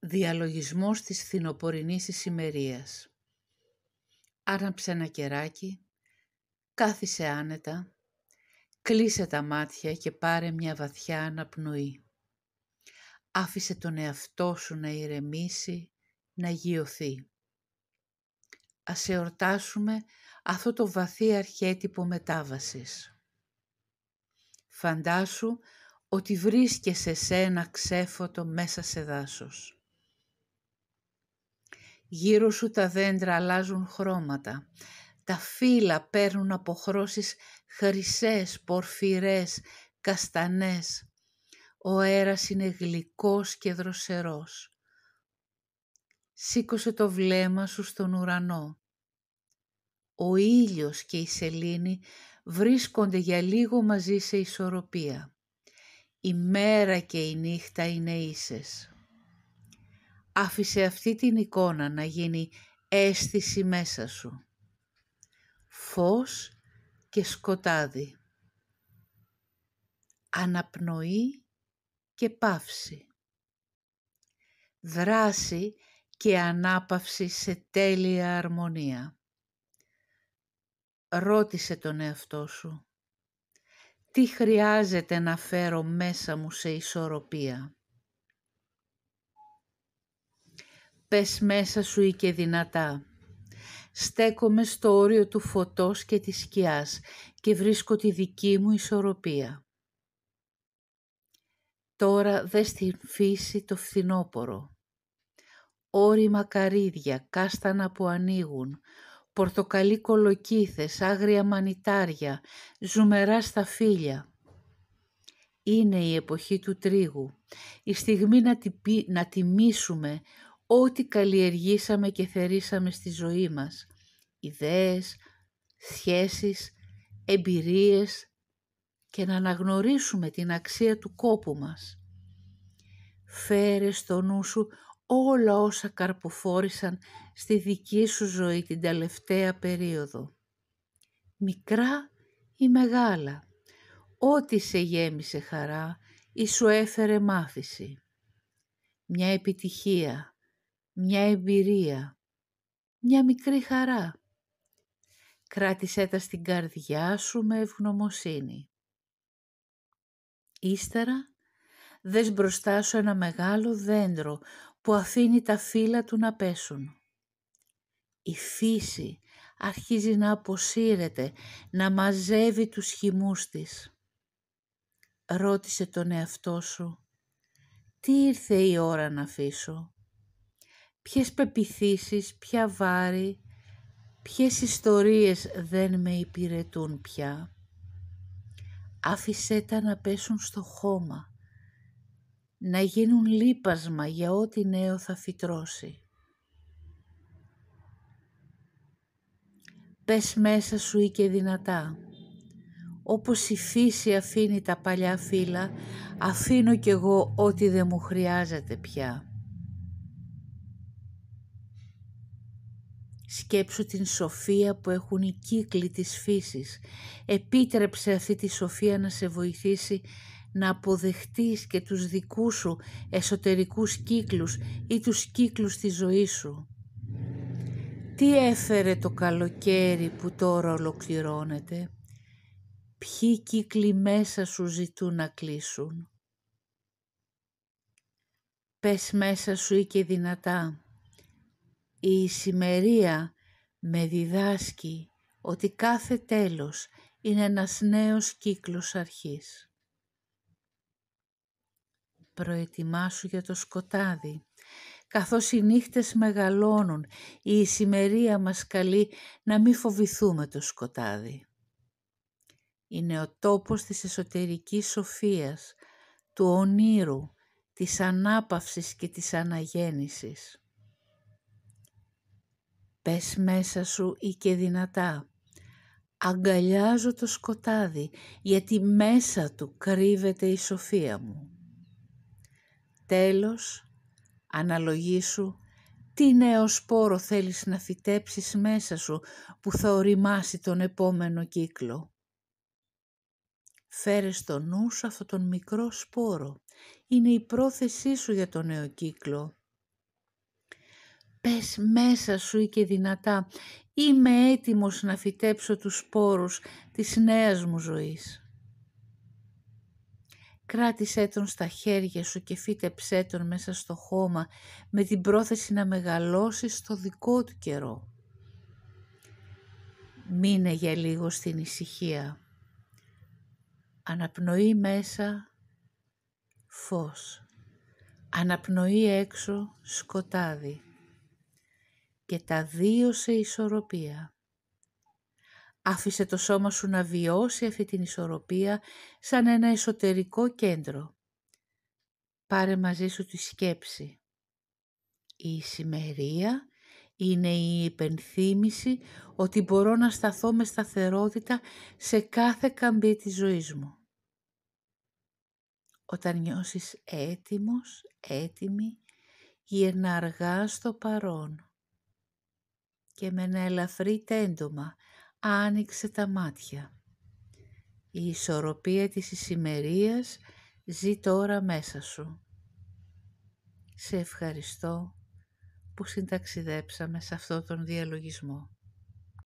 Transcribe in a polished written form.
Διαλογισμός της φθινοπορεινής ησημερίας. Άναψε ένα κεράκι, κάθισε άνετα, κλείσε τα μάτια και πάρε μια βαθιά αναπνοή. Άφησε τον εαυτό σου να ηρεμήσει, να γιωθεί. Ας εορτάσουμε αυτό το βαθύ αρχέτυπο μετάβασης. Φαντάσου ότι βρίσκεσαι σε ένα ξέφωτο μέσα σε δάσος. Γύρω σου τα δέντρα αλλάζουν χρώματα. Τα φύλλα παίρνουν αποχρώσεις χρυσές, πορφυρές, καστανές. Ο αέρας είναι γλυκός και δροσερός. Σήκωσε το βλέμμα σου στον ουρανό. Ο ήλιος και η σελήνη βρίσκονται για λίγο μαζί σε ισορροπία. Η μέρα και η νύχτα είναι ίσες. Άφησε αυτή την εικόνα να γίνει αίσθηση μέσα σου. Φως και σκοτάδι. Αναπνοή και παύση. Δράση και ανάπαυση σε τέλεια αρμονία. Ρώτησε τον εαυτό σου. Τι χρειάζεται να φέρω μέσα μου σε ισορροπία. Πες μέσα σου ή και δυνατά. Στέκομαι στο όριο του φωτός και της σκιάς και βρίσκω τη δική μου ισορροπία. Τώρα δες στην φύση το φθινόπωρο. Όρημα καρύδια, κάστανα που ανοίγουν, πορτοκαλί κολοκύθες, άγρια μανιτάρια, ζουμερά σταφύλια. Είναι η εποχή του τρίγου, η στιγμή να τιμήσουμε ό,τι καλλιεργήσαμε και θερήσαμε στη ζωή μας. Ιδέες, σχέσεις, εμπειρίες και να αναγνωρίσουμε την αξία του κόπου μας. Φέρε στο νου σου όλα όσα καρποφόρησαν στη δική σου ζωή την τελευταία περίοδο. Μικρά ή μεγάλα, ό,τι σε γέμισε χαρά ή σου έφερε μάθηση. Μια επιτυχία, μια εμπειρία, μια μικρή χαρά. Κράτησέ τα στην καρδιά σου με ευγνωμοσύνη. Ύστερα, δες μπροστά σου ένα μεγάλο δέντρο που αφήνει τα φύλλα του να πέσουν. Η φύση αρχίζει να αποσύρεται, να μαζεύει τους χυμούς της. Ρώτησε τον εαυτό σου, τι ήρθε η ώρα να αφήσω. Ποιες πεποιθήσεις, ποια βάρη, ποιες ιστορίες δεν με υπηρετούν πια. Άφησέ τα να πέσουν στο χώμα, να γίνουν λίπασμα για ό,τι νέο θα φυτρώσει. Πες μέσα σου ή και δυνατά. Όπως η φύση αφήνει τα παλιά φύλλα, αφήνω κι εγώ ό,τι δεν μου χρειάζεται πια. Σκέψου την σοφία που έχουν οι κύκλοι της φύσης. Επίτρεψε αυτή τη σοφία να σε βοηθήσει να αποδεχτείς και τους δικούς σου εσωτερικούς κύκλους ή τους κύκλους της ζωής σου. Τι έφερε το καλοκαίρι που τώρα ολοκληρώνεται. Ποιοι κύκλοι μέσα σου ζητούν να κλείσουν. Πες μέσα σου ή και δυνατά. Η ησημερία με διδάσκει ότι κάθε τέλος είναι ένας νέος κύκλος αρχής. Προετοιμάσου για το σκοτάδι. Καθώς οι νύχτες μεγαλώνουν, η ησημερία μας καλεί να μην φοβηθούμε το σκοτάδι. Είναι ο τόπος της εσωτερικής σοφίας, του ονείρου, της ανάπαυσης και της αναγέννησης. Πες μέσα σου ή και δυνατά. Αγκαλιάζω το σκοτάδι, γιατί μέσα του κρύβεται η σοφία μου. Τέλος, αναλογήσου τι νέο σπόρο θέλεις να φυτέψεις μέσα σου που θα οριμάσει τον επόμενο κύκλο. Φέρε στο νου σου αυτόν τον μικρό σπόρο. Είναι η πρόθεσή σου για τον νέο κύκλο. Πες μέσα σου ή και δυνατά, είμαι έτοιμος να φυτέψω τους σπόρους της νέας μου ζωής. Κράτησέ τον στα χέρια σου και φύτεψέ τον μέσα στο χώμα με την πρόθεση να μεγαλώσει στο δικό του καιρό. Μείνε για λίγο στην ησυχία. Αναπνοή μέσα, φως. Αναπνοή έξω, σκοτάδι. Και τα δύο σε ισορροπία. Άφησε το σώμα σου να βιώσει αυτή την ισορροπία σαν ένα εσωτερικό κέντρο. Πάρε μαζί σου τη σκέψη. Η ησημερία είναι η υπενθύμηση ότι μπορώ να σταθώ με σταθερότητα σε κάθε καμπή της ζωής μου. Όταν νιώσεις έτοιμος, έτοιμη, γυρνά αργά στο παρόν και με ένα ελαφρύ τέντομα άνοιξε τα μάτια. Η ισορροπία της ησημερίας ζει τώρα μέσα σου. Σε ευχαριστώ που συνταξιδέψαμε σε αυτόν τον διαλογισμό.